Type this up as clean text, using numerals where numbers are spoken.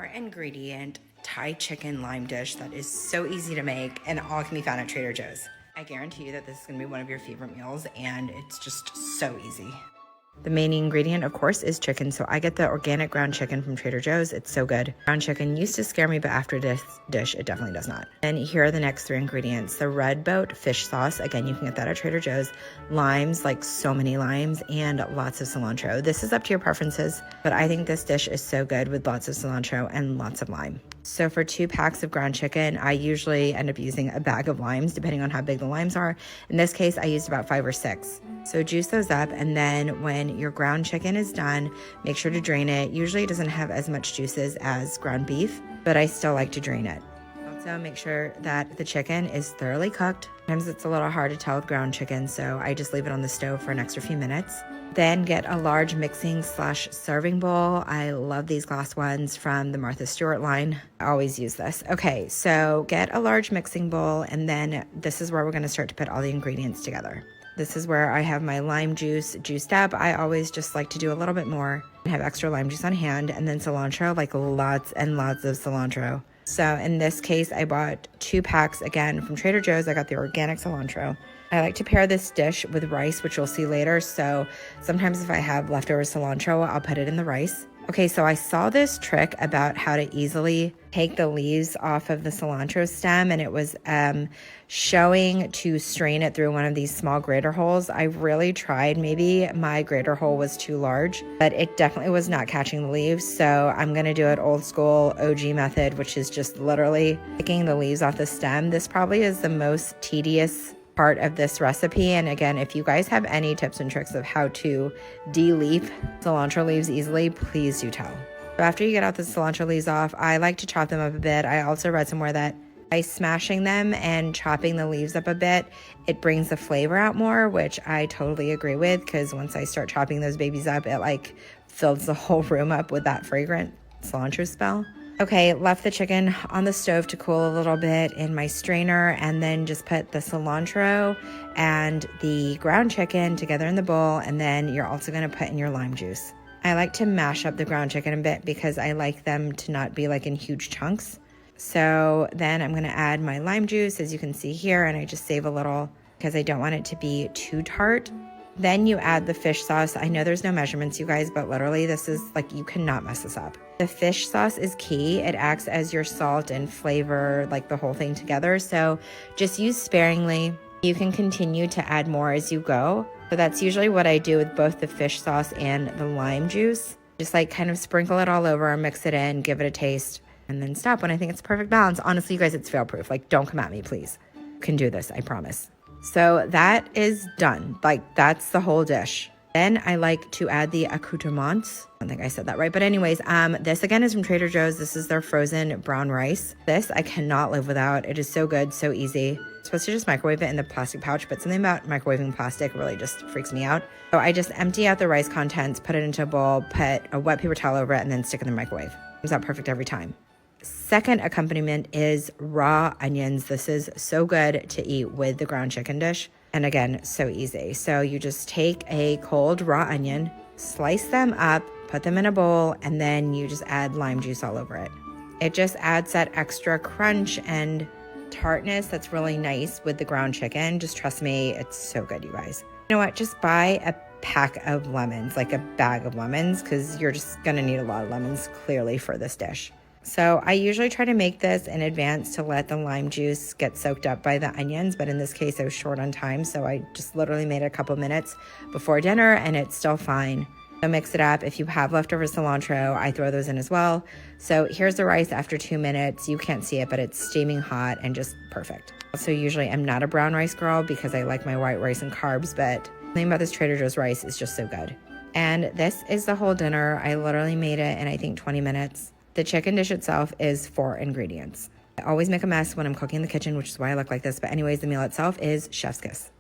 4 ingredient Thai chicken lime dish that is so easy to make and all can be found at Trader Joe's. I guarantee you that this is gonna be one of your favorite meals and it's just so easy. The main ingredient, of course, is chicken, so I get the organic ground chicken from Trader Joe's. It's so good. Ground chicken used to scare me, but after this dish, it definitely does not. And here are the next 3 ingredients. The red boat fish sauce, again, you can get that at Trader Joe's. Limes, like so many limes, and lots of cilantro. This is up to your preferences, but I think this dish is so good with lots of cilantro and lots of lime. So for 2 packs of ground chicken, I usually end up using a bag of limes, depending on how big the limes are. In this case, I used about 5 or 6. So juice those up, and then when your ground chicken is done, make sure to drain it. Usually it doesn't have as much juices as ground beef, but I still like to drain it. Also, make sure that the chicken is thoroughly cooked. Sometimes it's a little hard to tell with ground chicken, so I just leave it on the stove for an extra few minutes. Then get a large mixing/serving bowl. I love these glass ones from the Martha Stewart line. I always use this. Okay, so get a large mixing bowl, and then this is where we're gonna start to put all the ingredients together. This is where I have my lime juice juiced up. I always just like to do a little bit more and have extra lime juice on hand, and then cilantro, like lots and lots of cilantro. So in this case, I bought 2 packs again from Trader Joe's. I got the organic cilantro. I like to pair this dish with rice, which you'll see later. So sometimes if I have leftover cilantro, I'll put it in the rice. Okay, so I saw this trick about how to easily take the leaves off of the cilantro stem, and it was showing to strain it through one of these small grater holes. I really tried. Maybe my grater hole was too large, but it definitely was not catching the leaves. So I'm gonna do it old school OG method, which is just literally picking the leaves off the stem. This probably is the most tedious part of this recipe, and again, if you guys have any tips and tricks of how to de-leaf cilantro leaves easily, please do tell. So after you get out the cilantro leaves off, I like to chop them up a bit. I also read somewhere that by smashing them and chopping the leaves up a bit, it brings the flavor out more, which I totally agree with, because once I start chopping those babies up, it like fills the whole room up with that fragrant cilantro smell. Okay, left the chicken on the stove to cool a little bit in my strainer, and then just put the cilantro and the ground chicken together in the bowl, and then you're also gonna put in your lime juice. I like to mash up the ground chicken a bit because I like them to not be like in huge chunks. So then I'm gonna add my lime juice, as you can see here, and I just save a little because I don't want it to be too tart. Then you add the fish sauce. I know there's no measurements, you guys, but literally this is like, you cannot mess this up. The fish sauce is key. It acts as your salt and flavor, like the whole thing together. So just use sparingly. You can continue to add more as you go. So that's usually what I do with both the fish sauce and the lime juice. Just like kind of sprinkle it all over, mix it in, give it a taste, and then stop when I think it's perfect balance. Honestly, you guys, it's fail proof. Like, don't come at me, please. You can do this, I promise. So that is done. Like, that's the whole dish. Then I like to add the accoutrements. I don't think I said that right. But anyways, this again is from Trader Joe's. This is their frozen brown rice. This I cannot live without. It is so good, so easy. I'm supposed to just microwave it in the plastic pouch, but something about microwaving plastic really just freaks me out. So I just empty out the rice contents, put it into a bowl, put a wet paper towel over it, and then stick it in the microwave. Comes out perfect every time. Second accompaniment is raw onions. This is so good to eat with the ground chicken dish. And again, so easy. So you just take a cold raw onion, slice them up, put them in a bowl, and then you just add lime juice all over it. It just adds that extra crunch and tartness that's really nice with the ground chicken. Just trust me, it's so good, you guys. You know what? Just buy a pack of lemons, like a bag of lemons, because you're just gonna need a lot of lemons clearly for this dish. So I usually try to make this in advance to let the lime juice get soaked up by the onions, but in this case I was short on time, so I just literally made it a couple minutes before dinner and it's still fine. So mix it up. If you have leftover cilantro, I throw those in as well. So here's the rice after 2 minutes. You can't see it, but it's steaming hot and just perfect. So usually I'm not a brown rice girl because I like my white rice and carbs, but the thing about this Trader Joe's rice is just so good. And this is the whole dinner. I literally made it in I think 20 minutes. The chicken dish itself is 4 ingredients. I always make a mess when I'm cooking in the kitchen, which is why I look like this. But anyways, the meal itself is chef's kiss.